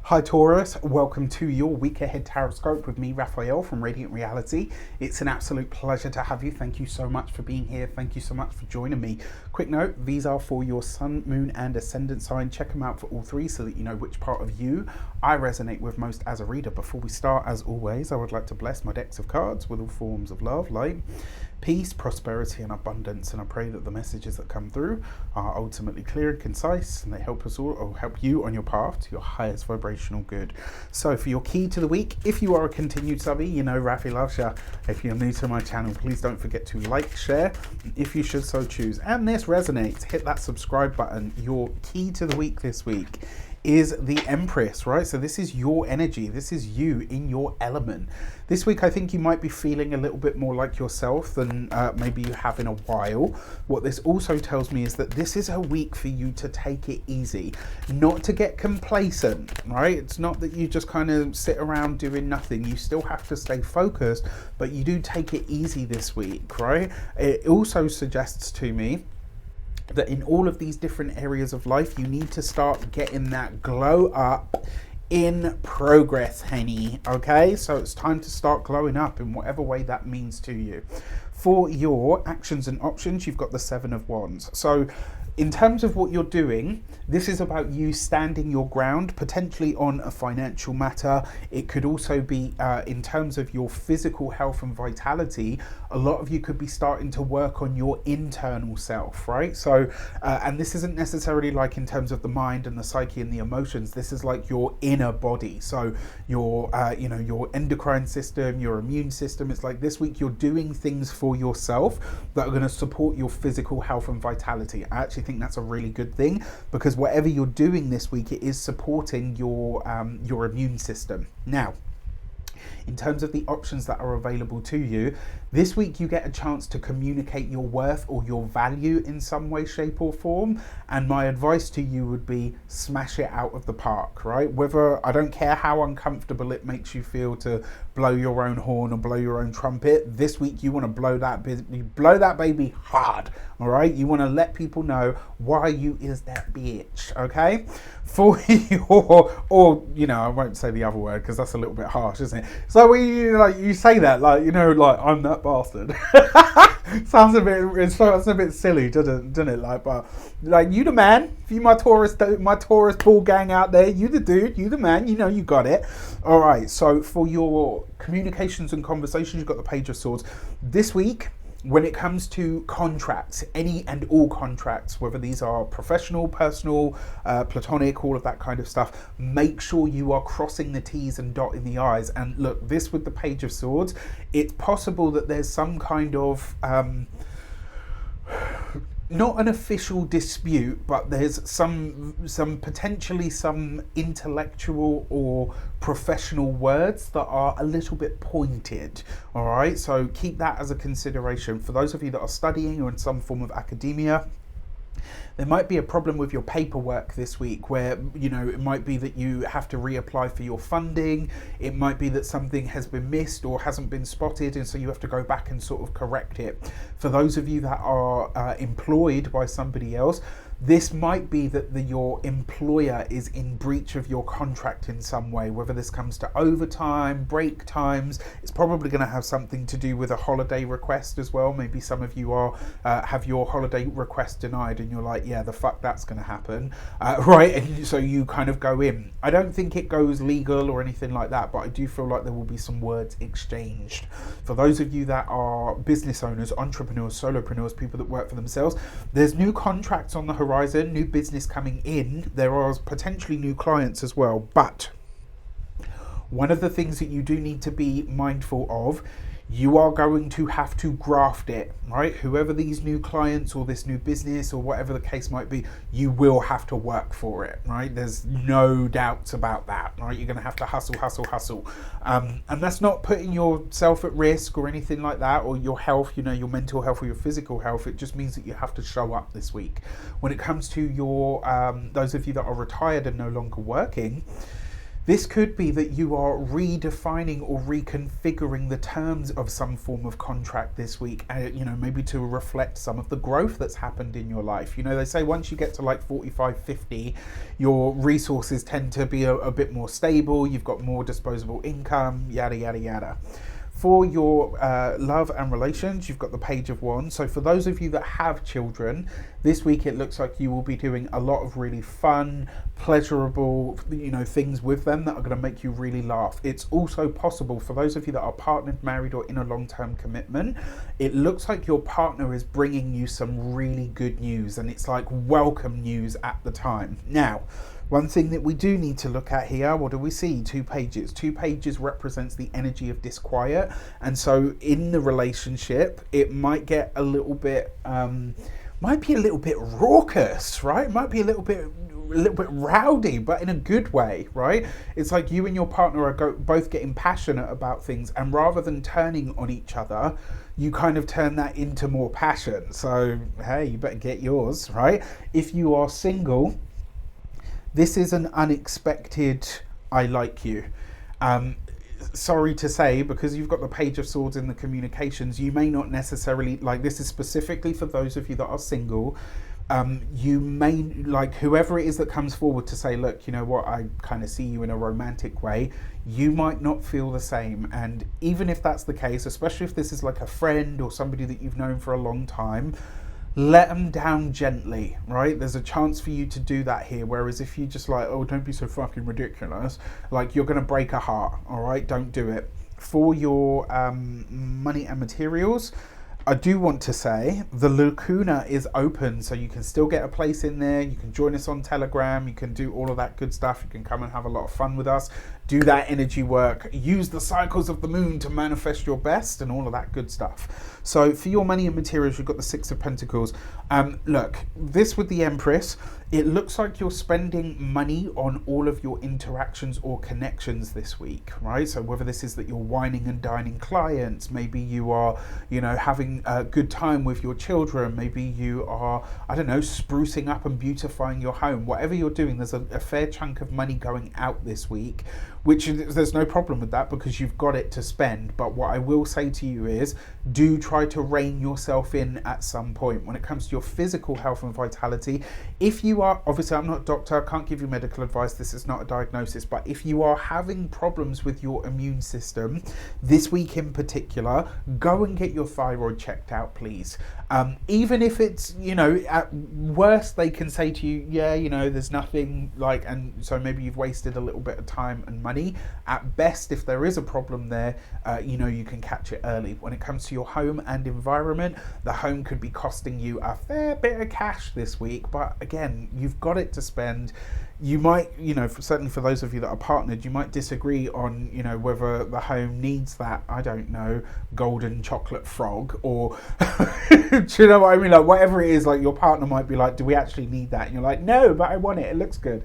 Hi Taurus, welcome to your week ahead tarot scope with me, Raphael from Reydiant Reality. It's an absolute pleasure to have you. Thank you so much for being here. Thank you so much for joining me. Quick note, these are for your sun, moon and ascendant sign. Check them out for all three so that you know which part of you I resonate with most as a reader. Before we start, as always, I would like to bless my decks of cards with all forms of love, light, peace, prosperity and abundance, and I pray that the messages that come through are ultimately clear and concise and they help us all, or help you on your path to your highest vibrational good. So for your key to the week, if you are a continued subby, you know Rafi loves ya. If you're new to my channel, please don't forget to like, share, if you should so choose, and this resonates, hit that subscribe button. Your key to the week this week is the Empress, right? So this is your energy. This is you in your element. This week, I think you might be feeling a little bit more like yourself than maybe you have in a while. What this also tells me is that this is a week for you to take it easy, not to get complacent, right? It's not that you just kind of sit around doing nothing. You still have to stay focused, but you do take it easy this week, right? It also suggests to me that in all of these different areas of life, you need to start getting that glow up in progress, honey. Okay, so it's time to start glowing up in whatever way that means to you. For your actions and options, you've got the Seven of Wands. So in terms of what you're doing, this is about you standing your ground, potentially on a financial matter. It could also be in terms of your physical health and vitality. A lot of you could be starting to work on your internal self, right? So, and this isn't necessarily like in terms of the mind and the psyche and the emotions. This is like your inner body. So your, your endocrine system, your immune system. It's like this week you're doing things for yourself that are going to support your physical health and vitality. I actually think that's a really good thing, because whatever you're doing this week, it is supporting your immune system. Now, in terms of the options that are available to you, this week you get a chance to communicate your worth or your value in some way, shape or form. And my advice to you would be smash it out of the park, right? Whether, I don't care how uncomfortable it makes you feel to blow your own horn or blow your own trumpet, this week you want to blow that baby hard, all right? You want to let people know why you is that bitch, okay? For your, or, I won't say the other word because that's a little bit harsh, isn't it? So when you say that, I'm that bastard. sounds a bit silly, doesn't it? But you the man, if you my Taurus bull gang out there, you the dude, you the man, you got it. All right, so for your communications and conversations, you've got the Page of Swords. This week, when it comes to contracts, any and all contracts, whether these are professional, personal, platonic, all of that kind of stuff, make sure you are crossing the T's and dotting the I's. And look, this with the Page of Swords, it's possible that there's some kind of not an official dispute, but there's some potentially some intellectual or professional words that are a little bit pointed. All right, so keep that as a consideration. For those of you that are studying or in some form of academia, there might be a problem with your paperwork this week where, it might be that you have to reapply for your funding. It might be that something has been missed or hasn't been spotted, and so you have to go back and sort of correct it. For those of you that are employed by somebody else, this might be that your employer is in breach of your contract in some way, whether this comes to overtime, break times. It's probably going to have something to do with a holiday request as well. Maybe some of you have your holiday request denied and you're like, yeah, the fuck that's going to happen, right? And so you kind of go in. I don't think it goes legal or anything like that, but I do feel like there will be some words exchanged. For those of you that are business owners, entrepreneurs, solopreneurs, people that work for themselves, there's new contracts on the horizon, new business coming in. There are potentially new clients as well, but one of the things that you do need to be mindful of, you are going to have to graft it, right? Whoever these new clients or this new business or whatever the case might be, you will have to work for it, right? There's no doubts about that, right? You're going to have to hustle. And that's not putting yourself at risk or anything like that, or your health, your mental health or your physical health. It just means that you have to show up this week. When it comes to your, those of you that are retired and no longer working, This could be that you are redefining or reconfiguring the terms of some form of contract this week, maybe to reflect some of the growth that's happened in your life. They say once you get to like 45, 50, your resources tend to be a bit more stable, you've got more disposable income, yada, yada, yada. For your love and relations, you've got the Page of Wands. So for those of you that have children, this week it looks like you will be doing a lot of really fun, pleasurable, things with them that are going to make you really laugh. It's also possible for those of you that are partnered, married, or in a long-term commitment, it looks like your partner is bringing you some really good news, and it's like welcome news at the time. Now, one thing that we do need to look at here, what do we see? 2 pages. 2 pages represents the energy of disquiet. And so in the relationship, it might get a little bit, might be a little bit raucous, right? Might be a little bit rowdy, but in a good way, right? It's like you and your partner are both getting passionate about things, and rather than turning on each other, you kind of turn that into more passion. So, hey, you better get yours, right? If you are single, this is an unexpected I like you. Sorry to say, because you've got the Page of Swords in the communications, you may not necessarily, like, this is specifically for those of you that are single. You may, like, whoever it is that comes forward to say, look, you know what, I kind of see you in a romantic way, you might not feel the same. And even if that's the case, especially if this is like a friend or somebody that you've known for a long time, let them down gently, right? There's a chance for you to do that here. Whereas if you just like, oh, don't be so fucking ridiculous, like, you're going to break a heart, all right? Don't do it. For your money and materials, I do want to say the CUNA is open, so you can still get a place in there. You can join us on Telegram. You can do all of that good stuff. You can come and have a lot of fun with us. Do that energy work. Use the cycles of the moon to manifest your best and all of that good stuff. So for your money and materials, you've got the 6 of Pentacles. Look, this with the Empress, it looks like you're spending money on all of your interactions or connections this week, right? So whether this is that you're wining and dining clients, maybe you are, having a good time with your children, maybe you are, I don't know, sprucing up and beautifying your home. Whatever you're doing, there's a fair chunk of money going out this week, which there's no problem with that because you've got it to spend. But what I will say to you is, do try to rein yourself in at some point. When it comes to your physical health and vitality, if you are, obviously I'm not a doctor, I can't give you medical advice, this is not a diagnosis, but if you are having problems with your immune system, this week in particular, go and get your thyroid checked out, please. Even if it's, at worst they can say to you, yeah, there's nothing, like, and so maybe you've wasted a little bit of time and money. At best, if there is a problem there, you can catch it early. When it comes to your home and environment, the home could be costing you a fair bit of cash this week, but again, you've got it to spend. You might, certainly for those of you that are partnered, you might disagree on, whether the home needs that, I don't know, golden chocolate frog, or do you know what I mean? Like, whatever it is, like, your partner might be like, do we actually need that? And you're like, no, but I want it. It looks good.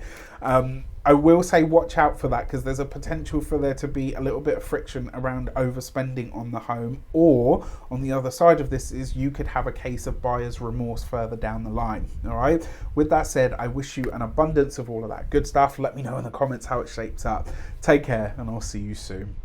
I will say watch out for that, because there's a potential for there to be a little bit of friction around overspending on the home, or on the other side of this is you could have a case of buyer's remorse further down the line. All right. With that said, I wish you an abundance of all of that good stuff. Let me know in the comments how it shapes up. Take care, and I'll see you soon.